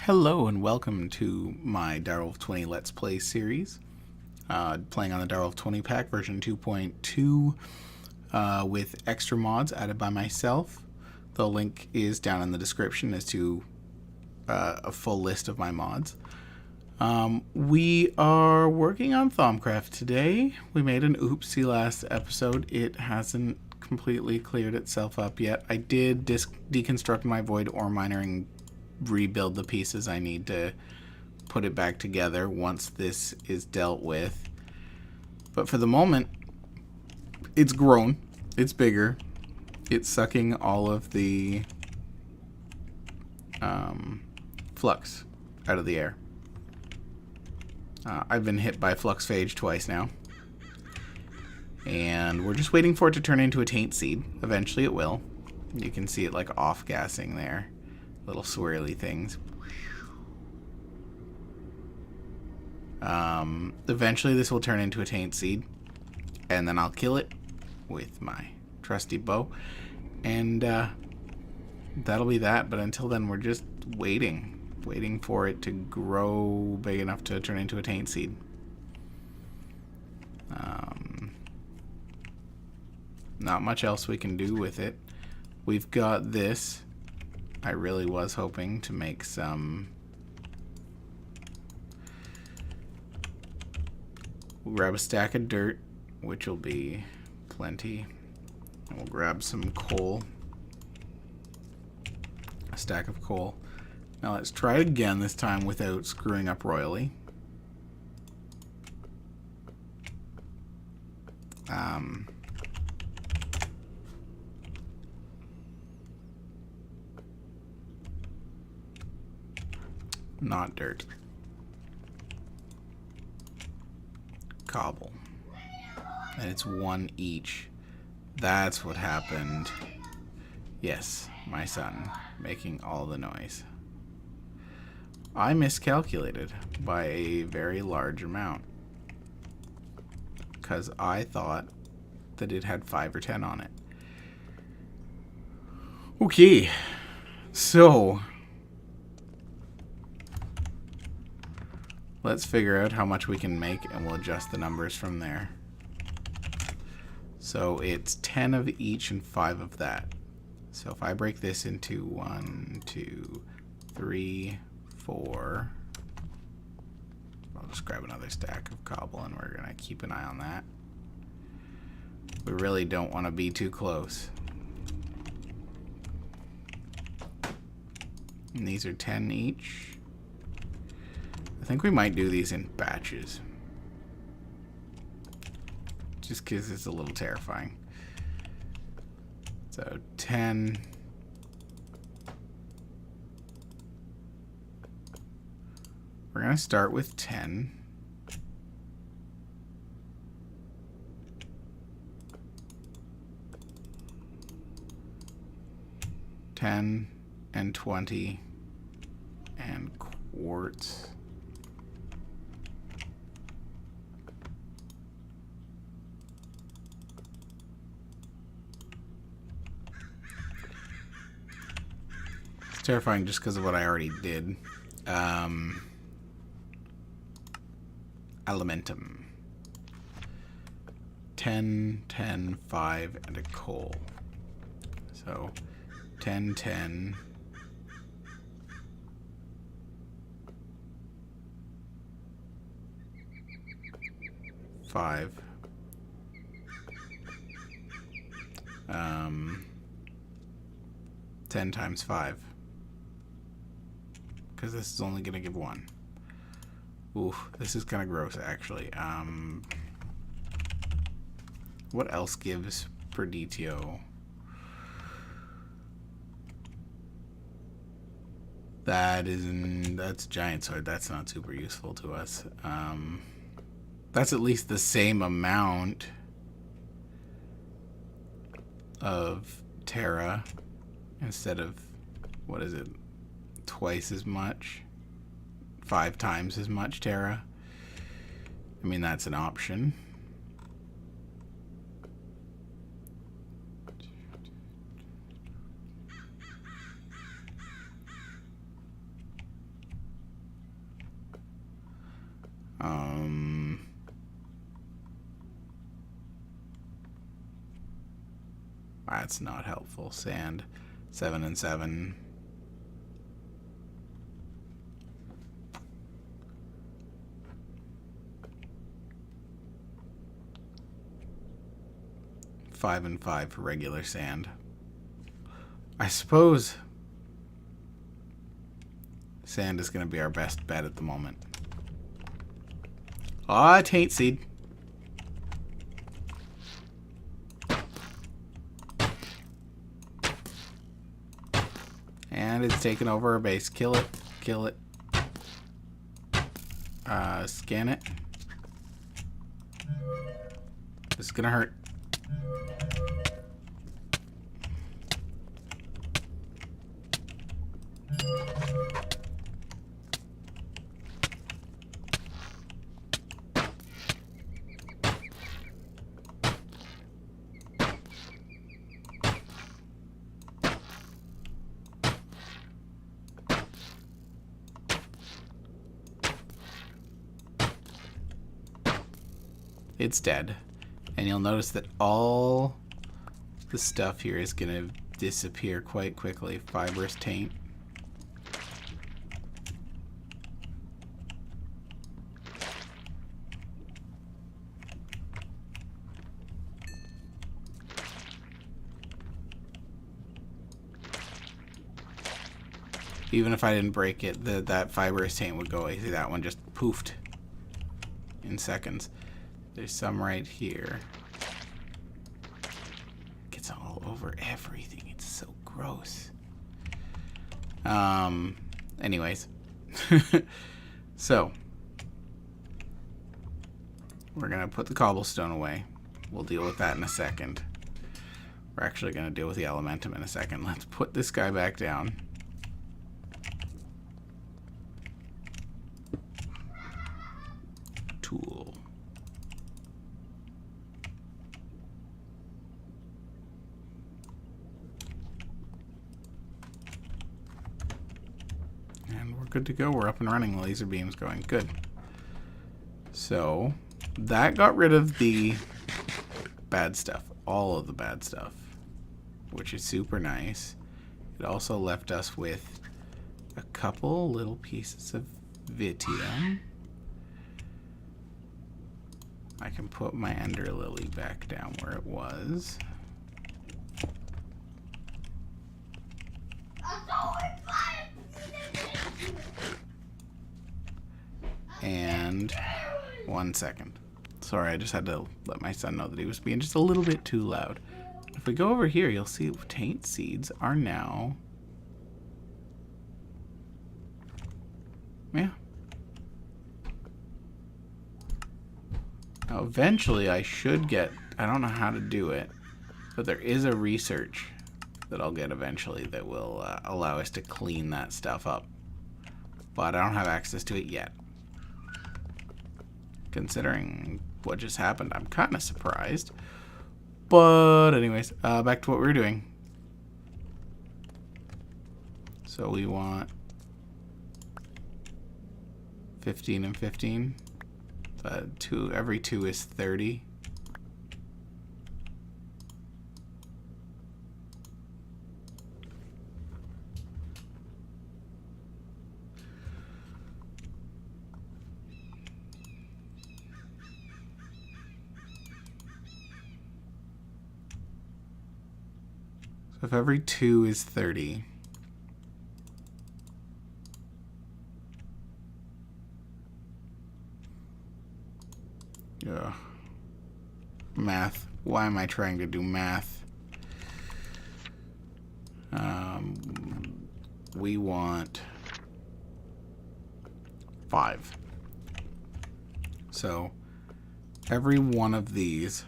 Hello and welcome to my Direwolf20 Let's Play series. Playing on the Direwolf20 pack version 2.2 with extra mods added by myself. The link is down in the description as to a full list of my mods. We are working on Thaumcraft today. We made an oopsie last episode. It hasn't completely cleared itself up yet. I did deconstruct my void ore miner and rebuild the pieces I need to put it back together once this is dealt with. But for the moment, it's grown. It's bigger. It's sucking all of the flux out of the air. I've been hit by flux phage twice now. And we're just waiting for it to turn into a taint seed. Eventually it will. You can see it like off-gassing there. Little swirly things. Eventually this will turn into a taint seed. And then I'll kill it with my trusty bow. And that'll be that. But until then we're just waiting. Waiting for it to grow big enough to turn into a taint seed. Not much else we can do with it. We've got this. I really was hoping to make some. We'll grab a stack of dirt, which will be plenty. And we'll grab some coal. A stack of coal. Now let's try it again, this time without screwing up royally. Not dirt. Cobble. And it's one each. That's what happened. Yes, my son making all the noise. I miscalculated by a very large amount. Because I thought that it had 5 or 10 on it. Okay. So let's figure out how much we can make and we'll adjust the numbers from there. So it's 10 of each and 5 of that. So if I break this into 1, 2, 3, 4. I'll just grab another stack of cobble and we're going to keep an eye on that. We really don't want to be too close. And these are 10 each. I think we might do these in batches. Just because it's a little terrifying. So 10. We're going to start with 10. And 20 and quartz. It's terrifying just because of what I already did. Elementum. 10, 10, 5, and a coal. So 10, 10. 5. 10 times 5. Because this is only going to give 1. Oof, this is kind of gross, actually. What else gives per DTO? That's giant sword. That's not super useful to us. That's at least the same amount of Terra instead of, what is it, twice as much, 5 times as much Terra. I mean, that's an option. That's not helpful. Sand, 7 and 7. Five and 5 for regular sand. I suppose sand is going to be our best bet at the moment. Ah, taint seed. And it's taken over our base. Kill it. Kill it. Scan it. This is going to hurt. It's dead. And you'll notice that all the stuff here is going to disappear quite quickly. Fibrous taint. Even if I didn't break it, that fibrous taint would go away. See, that one just poofed in seconds. There's some right here. Gets all over everything. It's so gross. Anyways. So. We're going to put the cobblestone away. We'll deal with that in a second. We're actually going to deal with the elementum in a second. Let's put this guy back down. Tool. And we're good to go. We're up and running. The laser beam's going. Good. So, that got rid of the bad stuff. All of the bad stuff. Which is super nice. It also left us with a couple little pieces of Vitium. I can put my Ender Lily back down where it was. And 1 second. Sorry, I just had to let my son know that he was being just a little bit too loud. If we go over here, you'll see taint seeds are now... Yeah. Now, eventually, I should get... I don't know how to do it, but there is a research that I'll get eventually that will allow us to clean that stuff up. But I don't have access to it yet. Considering what just happened, I'm kind of surprised. But anyways, back to what we were doing. So we want 15 and 15. Every 2 is 30. So if every 2 is 30, ugh. Math. Why am I trying to do math? We want 5. So every one of these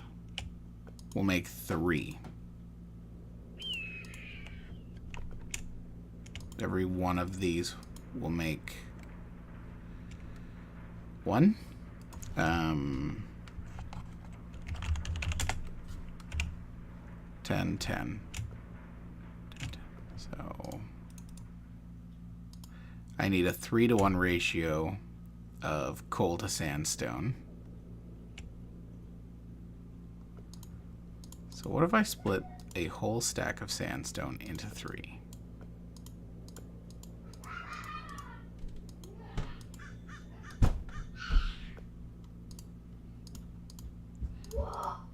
will make 3. Every one of these will make 1. 10, 10. So I need a 3-to-1 ratio of coal to sandstone. So what if I split a whole stack of sandstone into 3.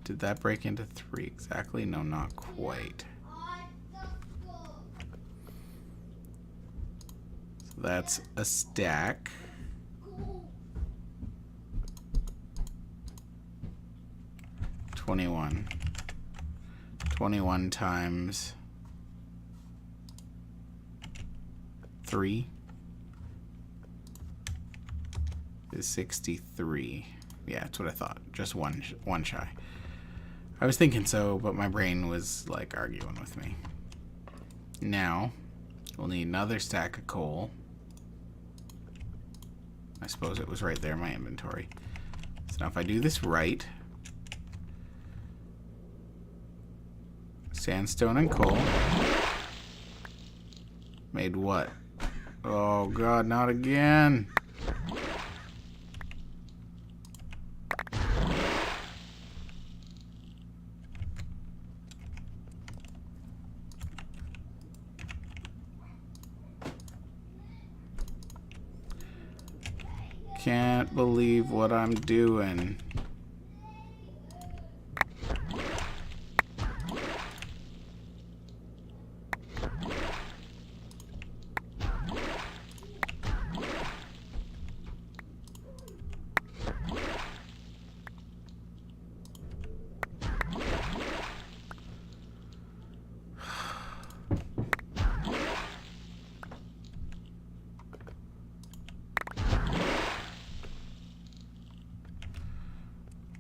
Did that break into 3 exactly? No, not quite. So that's a stack. $21. 21 times 3 is 63. Yeah, that's what I thought. Just one shy. I was thinking so, but my brain was like arguing with me. Now, we'll need another stack of coal. I suppose it was right there in my inventory. So now if I do this right, sandstone and coal made what? Oh god, not again. Can't believe what I'm doing.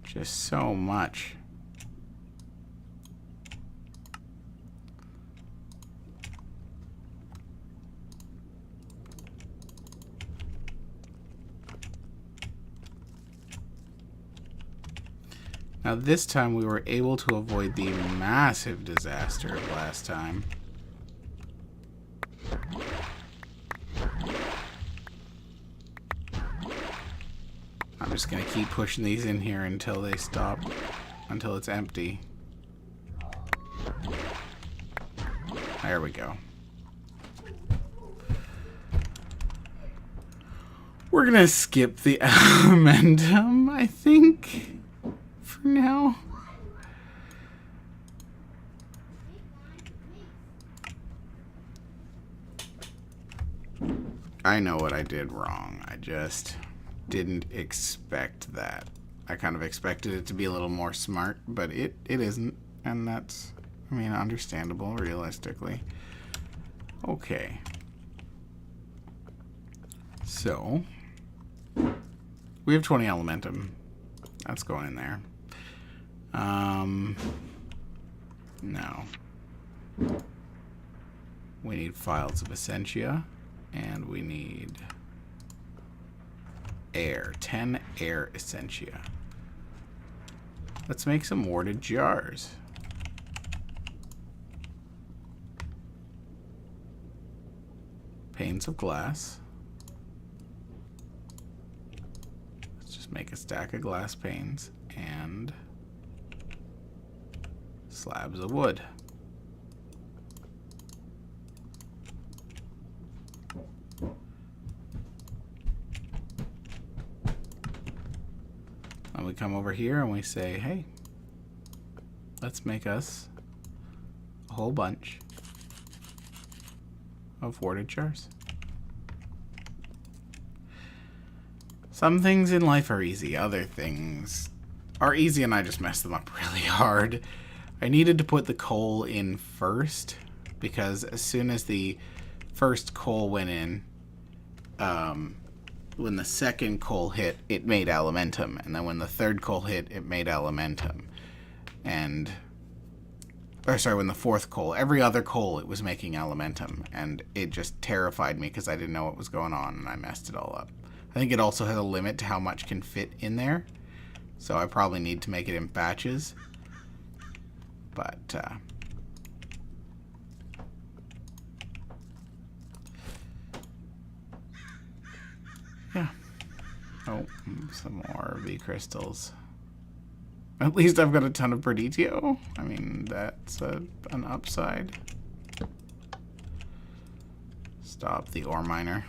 Just so much. Now this time we were able to avoid the massive disaster of last time. I'm just gonna keep pushing these in here until they stop, until it's empty. There we go. We're gonna skip the elementum, I think, for now. I know what I did wrong. I just didn't expect that. I kind of expected it to be a little more smart, but it isn't, and that's, I mean, understandable realistically. Okay. So, we have 20 elementum. That's going in there. No. We need files of Essentia, and we need air. 10 air Essentia. Let's make some warded jars. Panes of glass. Let's just make a stack of glass panes and slabs of wood. And we come over here and we say, hey, let's make us a whole bunch of warded jars. Some things in life are easy, other things are easy and I just messed them up really hard. I needed to put the coal in first because as soon as the first coal went in, when the second coal hit, it made elementum, and then when the third coal hit, it made elementum. And, or sorry, when the fourth coal, every other coal, it was making elementum, and it just terrified me because I didn't know what was going on, and I messed it all up. I think it also has a limit to how much can fit in there, so I probably need to make it in batches. But, yeah. Oh, some more V crystals. At least I've got a ton of Perditio. I mean, that's an upside. Stop the ore miner.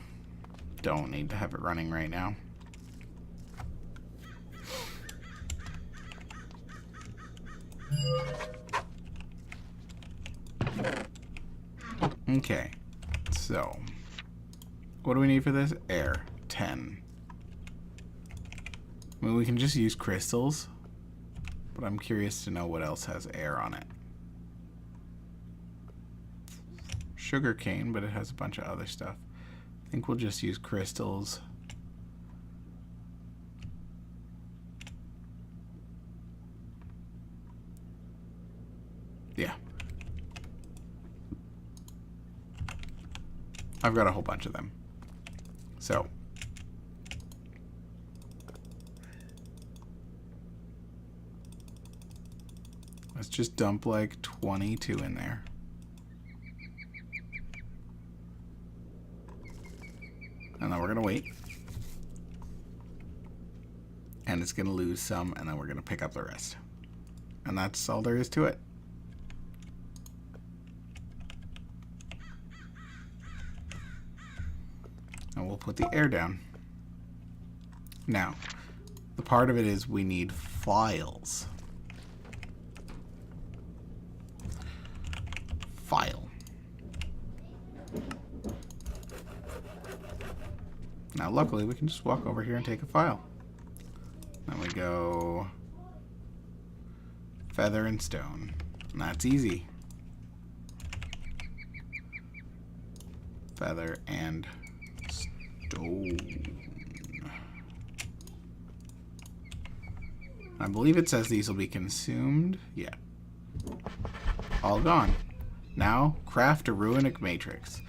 Don't need to have it running right now. Okay, so what do we need for this? Air. 10. I mean, we can just use crystals, but I'm curious to know what else has air on it. Sugar cane, but it has a bunch of other stuff. I think we'll just use crystals. Yeah. I've got a whole bunch of them. So. Let's just dump like 22 in there. And then we're going to wait. And it's going to lose some, and then we're going to pick up the rest. And that's all there is to it. And we'll put the air down. Now, the part of it is we need files. File. Now, luckily, we can just walk over here and take a file. Then we go feather and stone. And that's easy. Feather and stone. I believe it says these will be consumed. Yeah. All gone. Now, craft a runic matrix.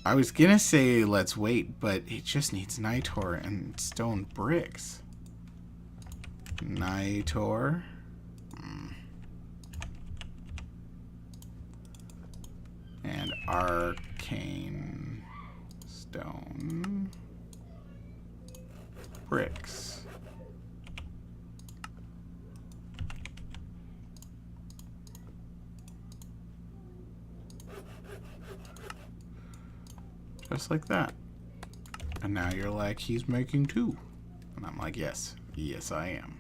I was gonna say let's wait, but it just needs Nitor and stone bricks. Nitor. And arcane stone bricks. Just like that. And now you're like, he's making 2. And I'm like, yes. Yes, I am.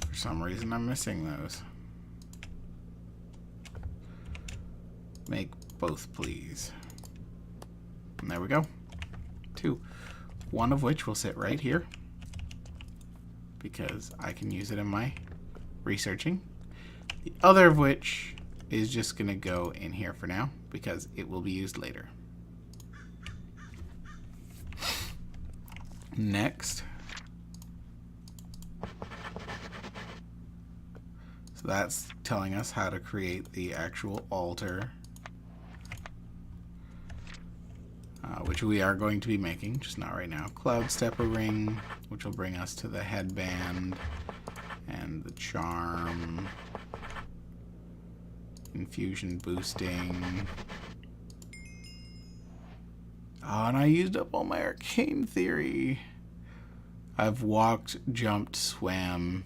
For some reason, I'm missing those. Make both, please. And there we go. 2. One of which will sit right here, because I can use it in my researching. The other of which is just going to go in here for now, because it will be used later. Next. So that's telling us how to create the actual altar. Which we are going to be making, just not right now. Cloud Stepper Ring, which will bring us to the headband and the charm. Infusion boosting. Oh, and I used up all my arcane theory. I've walked, jumped, swam,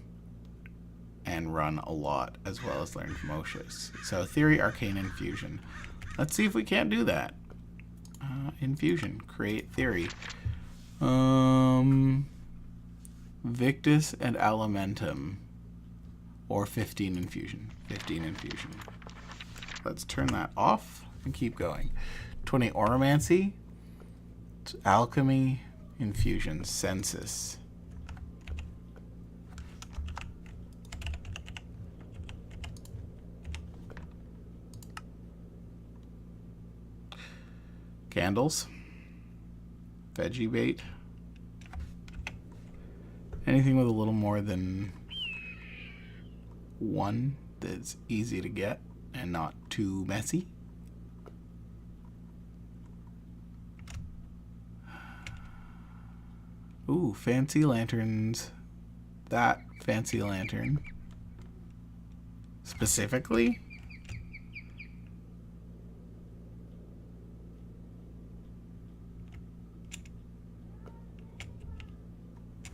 and run a lot, as well as learned Motius. So theory, arcane, infusion. Let's see if we can't do that. Infusion, create theory. Victus and Alimentum, or 15 infusion. 15 infusion. Let's turn that off and keep going. 20 oromancy, alchemy, infusion, census. Candles, veggie bait, anything with a little more than 1 that's easy to get and not too messy. Ooh, fancy lanterns. That fancy lantern. Specifically?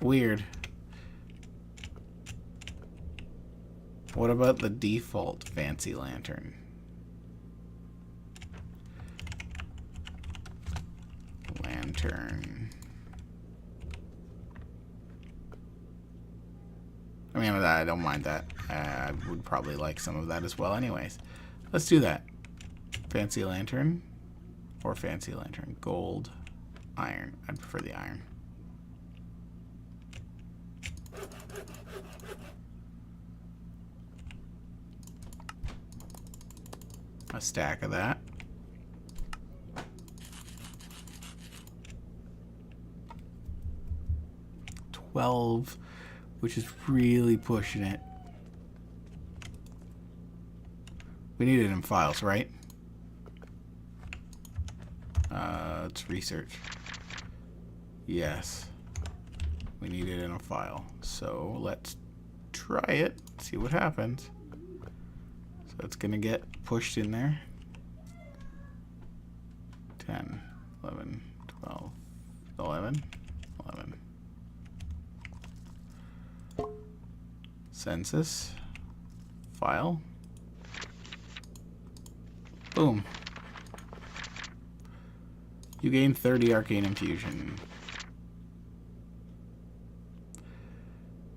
Weird. What about the default fancy lantern? Lantern. I mean, I don't mind that. I would probably like some of that as well anyways. Let's do that. Fancy lantern or fancy lantern. Gold, iron. I'd prefer the iron. A stack of that. $12, which is really pushing it. We need it in files, right? Let's research. Yes. We need it in a file. So let's try it, see what happens. So it's going to get pushed in there. 10, 11, 12, 11, 11. Census. File. Boom. You gain 30 arcane infusion.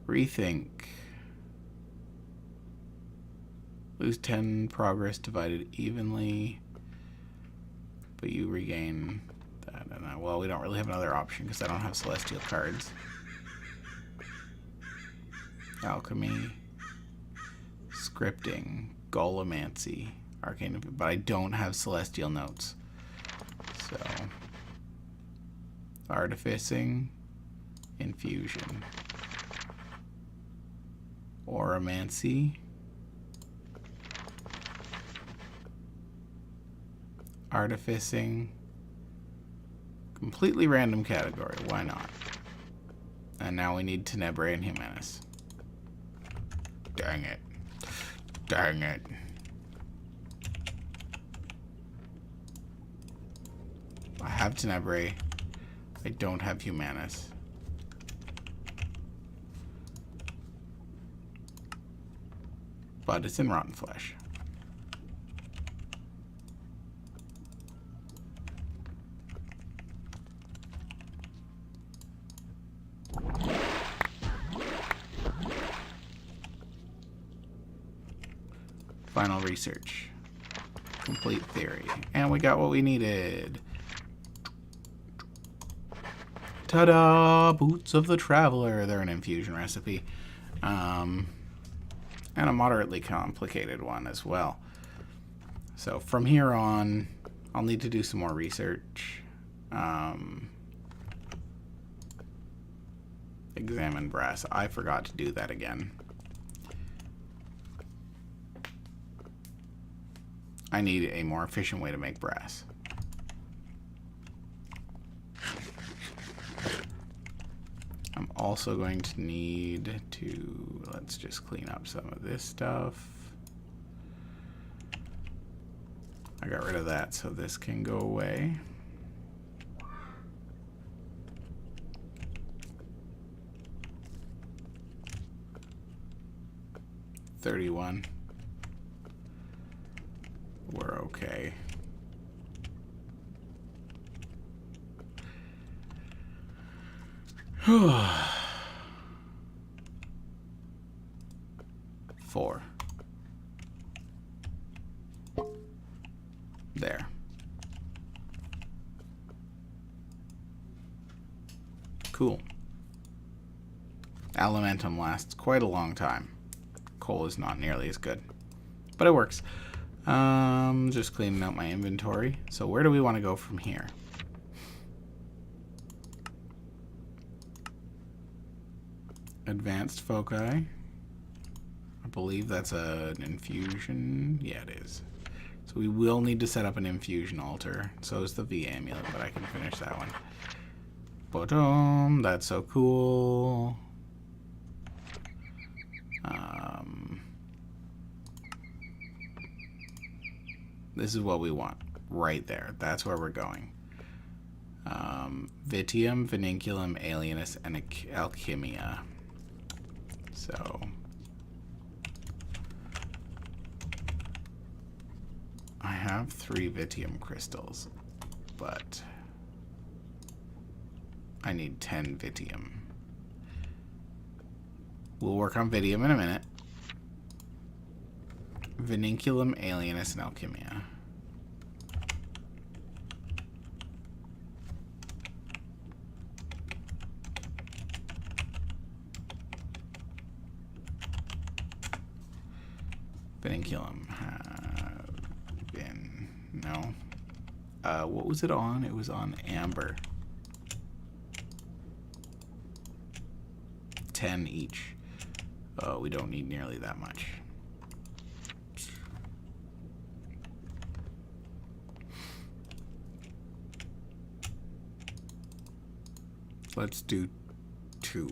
Rethink. Lose 10 progress divided evenly. But you regain that. And well, we don't really have another option because I don't have celestial cards. Alchemy. Scripting. Golemancy. Arcane, but I don't have celestial notes. So, artificing, infusion, oromancy, artificing, completely random category, why not? And now we need Tenebrae and Humanus. Dang it. Dang it. I have Tenebrae. I don't have Humanus. But it's in Rotten Flesh. Final research. Complete theory. And we got what we needed. Ta-da! Boots of the Traveler. They're an infusion recipe. And a moderately complicated one as well. So from here on, I'll need to do some more research. Examine brass. I forgot to do that again. I need a more efficient way to make brass. I'm also going to need to, let's just clean up some of this stuff. I got rid of that, so this can go away. $31. We're okay. Four. There. Cool. Elementum lasts quite a long time. Coal is not nearly as good, but it works. Just cleaning out my inventory. So where do we want to go from here? Advanced foci. I believe that's an infusion. Yeah, it is. So we will need to set up an infusion altar. So is the V amulet, but I can finish that one. Boom. That's so cool. This is what we want. Right there. That's where we're going. Vitium, Vinunculum, Alienus, and Alchemia. So... I have 3 Vitium crystals, but I need 10 Vitium. We'll work on Vitium in a minute. Vinunculum, Alienus, and Alchemia. Vinunculum have been... no. What was it on? It was on Amber. 10 each. Oh, we don't need nearly that much. Let's do 2.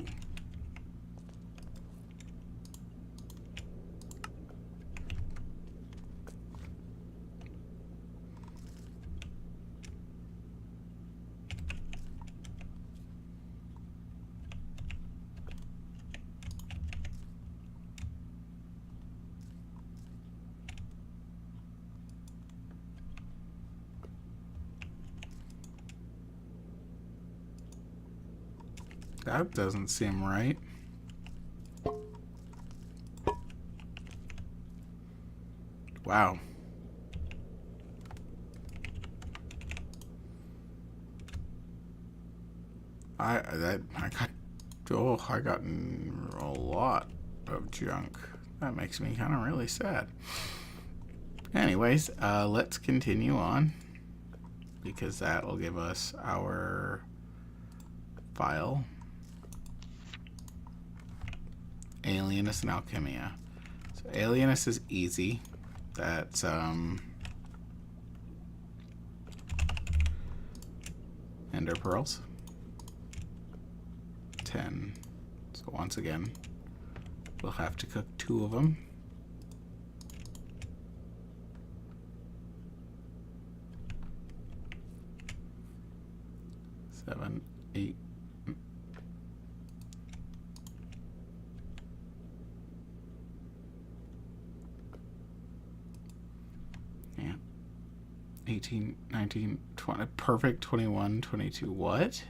That doesn't seem right. Wow. I got a lot of junk. That makes me kind of really sad. Anyways, let's continue on, because that'll give us our file. Alienus and Alchemia. So Alienus is easy. That's Ender Pearls. 10. So once again, we'll have to cook 2 of them. Seven, 8. Yeah. 18, 19, 20. Perfect. 21, 22. What?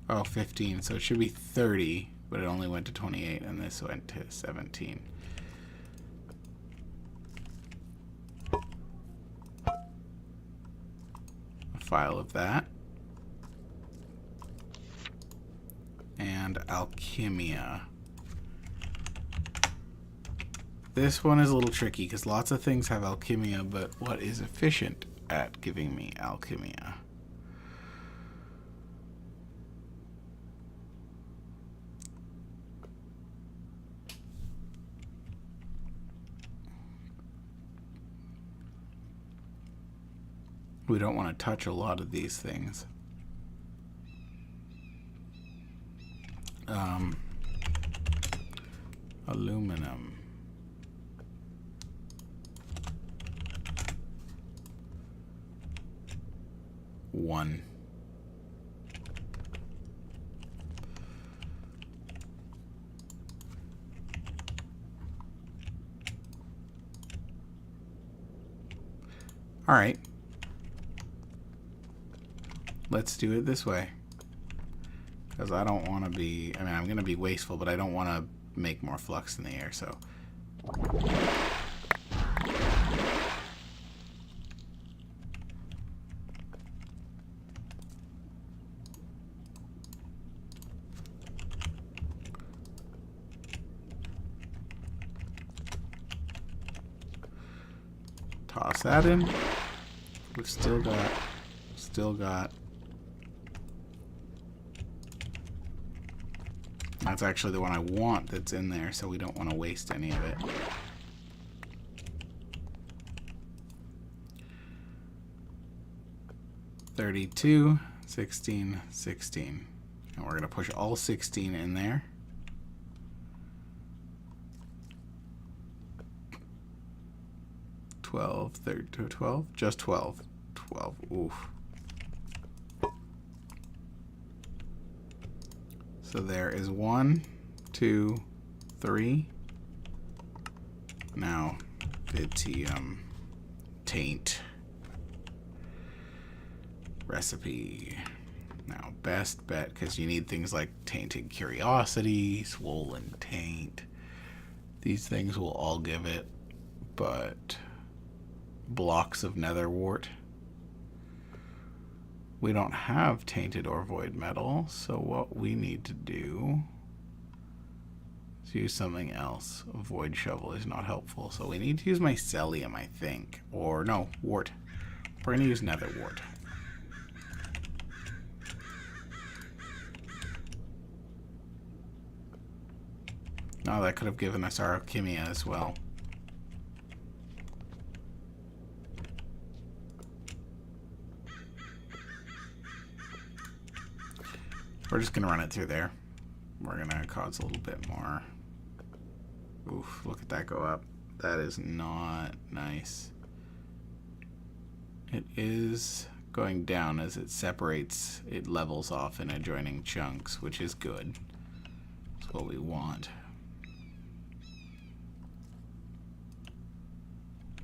Oh, 15. So it should be 30, but it only went to 28, and this went to 17. A file of that. And Alchemia. This one is a little tricky because lots of things have Alchemia, but what is efficient at giving me Alchemia? We don't want to touch a lot of these things. Aluminum. One. All right. Let's do it this way. Because I don't want to be... I mean, I'm going to be wasteful, but I don't want to make more flux in the air, so... Toss that in. We've still got... That's actually the one I want that's in there, so we don't want to waste any of it. 32, 16, 16. And we're going to push all 16 in there. $12, 13, 12, just 12. 12, oof. So there is 1, 2, 3. Now, V2.2 Taint recipe. Now, best bet, because you need things like Tainted Curiosity, Swollen Taint. These things will all give it, but blocks of Nether Wart. We don't have Tainted or Void Metal, so what we need to do is use something else. A Void Shovel is not helpful, so we need to use Mycelium, I think. Or, no, Wart. We're going to use Nether Wart. Oh, that could have given us our Alchemia as well. We're just going to run it through there. We're going to cause a little bit more. Oof, look at that go up. That is not nice. It is going down as it separates, it levels off in adjoining chunks, which is good. That's what we want.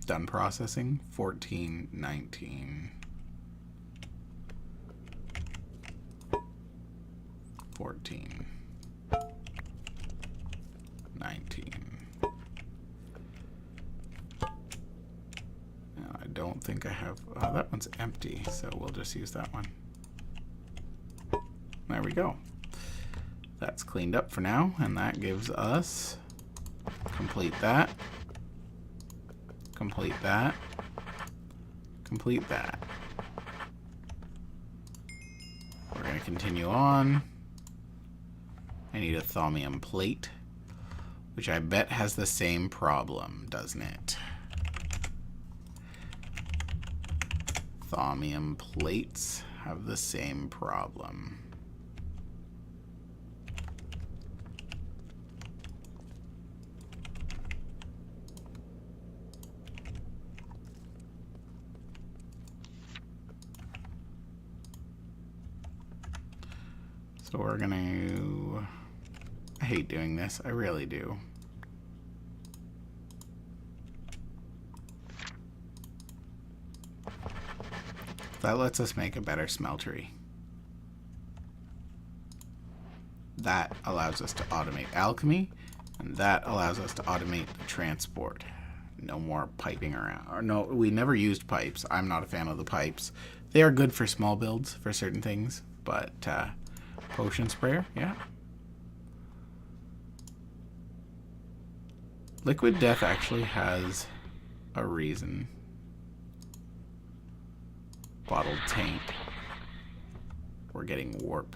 Done processing. 14, 19. 14, 19. Now, I don't think I have... Oh, that one's empty, so we'll just use that one. There we go. That's cleaned up for now, and that gives us... Complete that. Complete that. Complete that. We're going to continue on. I need a Thaumium plate, which I bet has the same problem, doesn't it? Thaumium plates have the same problem. So we're gonna... I hate doing this. I really do. That lets us make a better smeltery. That allows us to automate alchemy, and that allows us to automate the transport. No more piping around. Or no, we never used pipes. I'm not a fan of the pipes. They are good for small builds for certain things, but potion sprayer, yeah. Liquid Death actually has a reason. Bottled Taint. We're getting Warp.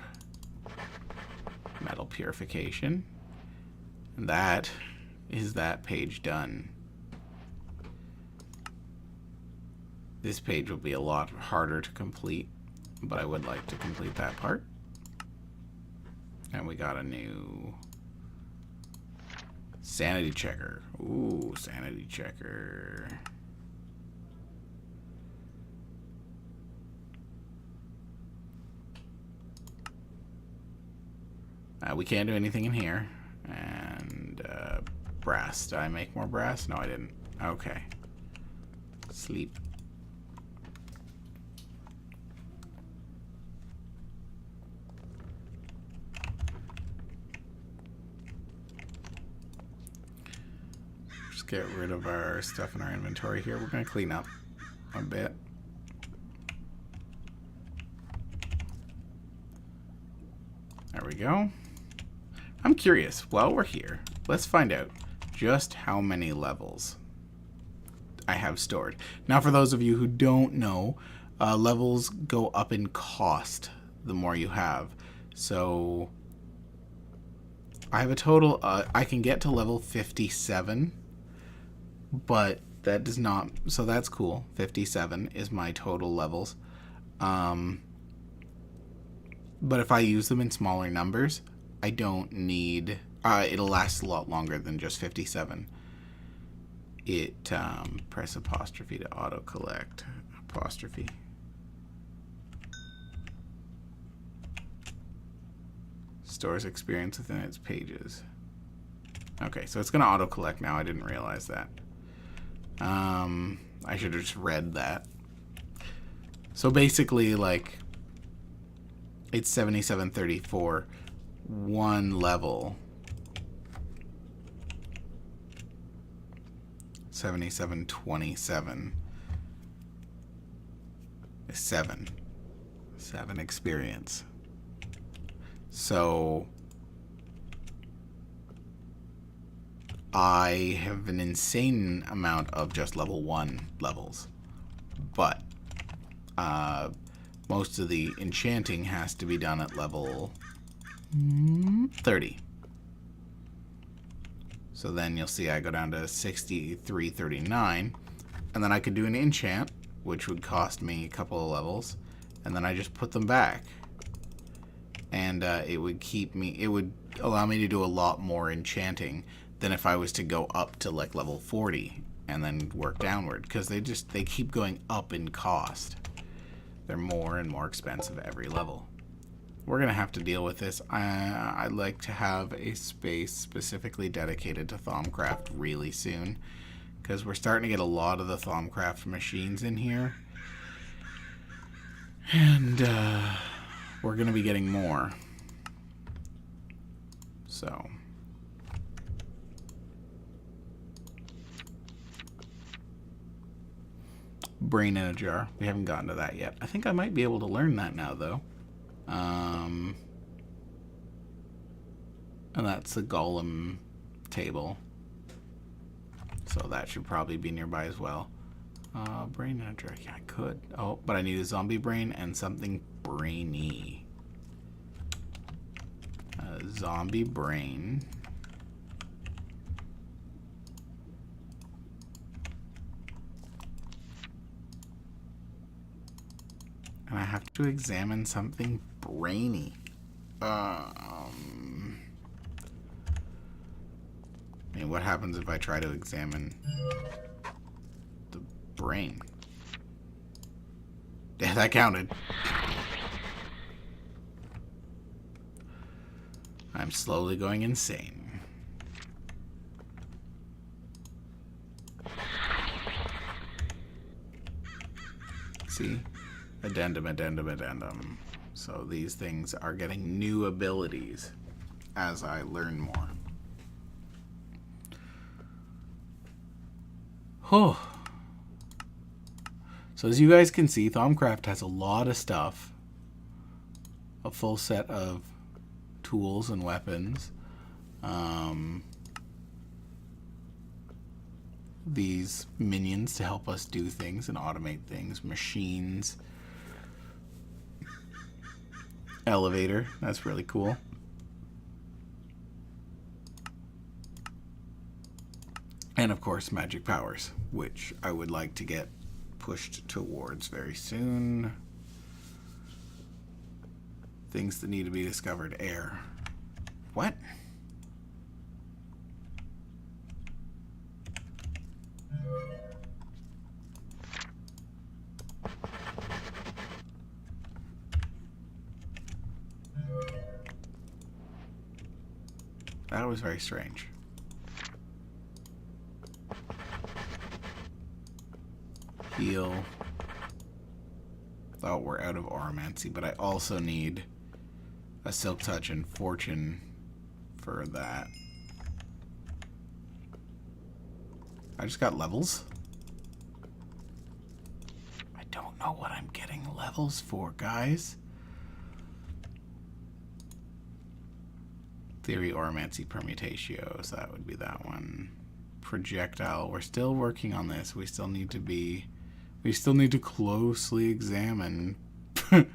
Metal Purification. And that is that page done. This page will be a lot harder to complete, but I would like to complete that part. And we got a new... Sanity checker. Ooh, sanity checker. We can't do anything in here. And brass. Did I make more brass? No, I didn't. Okay. Sleep. Get rid of our stuff in our inventory here. We're going to clean up a bit. There we go. I'm curious, while we're here, let's find out just how many levels I have stored. Now, for those of you who don't know, levels go up in cost the more you have. So I have a total, I can get to level 57. But that does not, so that's cool. 57 is my total levels. But if I use them in smaller numbers, I don't need... it'll last a lot longer than just 57. It, press apostrophe to auto-collect. Apostrophe. Stores experience within its pages. Okay, so it's going to auto-collect now. I didn't realize that. I should have just read that. So basically, like, it's 7734, one level. 7727 is 7 experience. So I have an insane amount of just level 1 levels, but most of the enchanting has to be done at level 30. So then you'll see I go down to 6339, and then I could do an enchant, which would cost me a couple of levels, and then I just put them back. And it would allow me to do a lot more enchanting than if I was to go up to like level 40 and then work downward, because they keep going up in cost. They're more and more expensive every level. We're going to have to deal with this. I'd like to have a space specifically dedicated to Thaumcraft really soon, because we're starting to get a lot of the Thaumcraft machines in here. And we're going to be getting more. So... brain in a jar. We haven't gotten to that yet. I think I might be able to learn that now, though. And that's the golem table. So that should probably be nearby as well. Brain in a jar. Yeah, I could. Oh, but I need a zombie brain and something brainy. Zombie brain. And I have to examine something brainy. I mean, what happens if I try to examine the brain? Yeah, that counted. I'm slowly going insane. See? Addendum, addendum, addendum. So these things are getting new abilities as I learn more. Oh. So as you guys can see, Thaumcraft has a lot of stuff. A full set of tools and weapons. These minions to help us do things and automate things. Machines. Elevator. That's really cool. And of course, magic powers, which I would like to get pushed towards very soon. Things that need to be discovered. Air. What? That was very strange. Heal. Thought we're out of Oromancy, but I also need a Silk Touch and Fortune for that. I just got levels. I don't know what I'm getting levels for, guys. Theory, Oromancy, Permutatio, so that would be that one. Projectile, we're still working on this. We still need to closely examine. In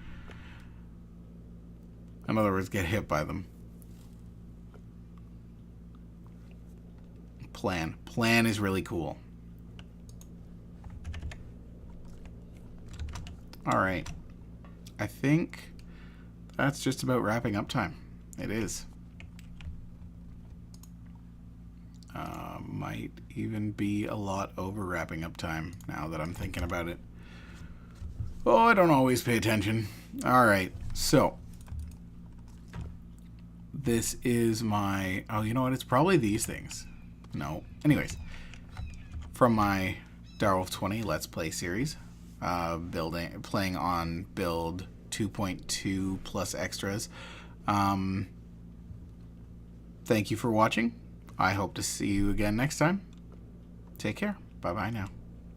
other words, get hit by them. Plan. Plan is really cool. Alright. I think that's just about wrapping up time. It is. Might even be a lot over wrapping up time now that I'm thinking about it. Oh, I don't always pay attention. Alright, so this is my... Oh, you know what? It's probably these things. No. Anyways, from my Direwolf20 Let's Play series, playing on build 2.2 plus extras. Thank you for watching. I hope to see you again next time. Take care. Bye-bye now.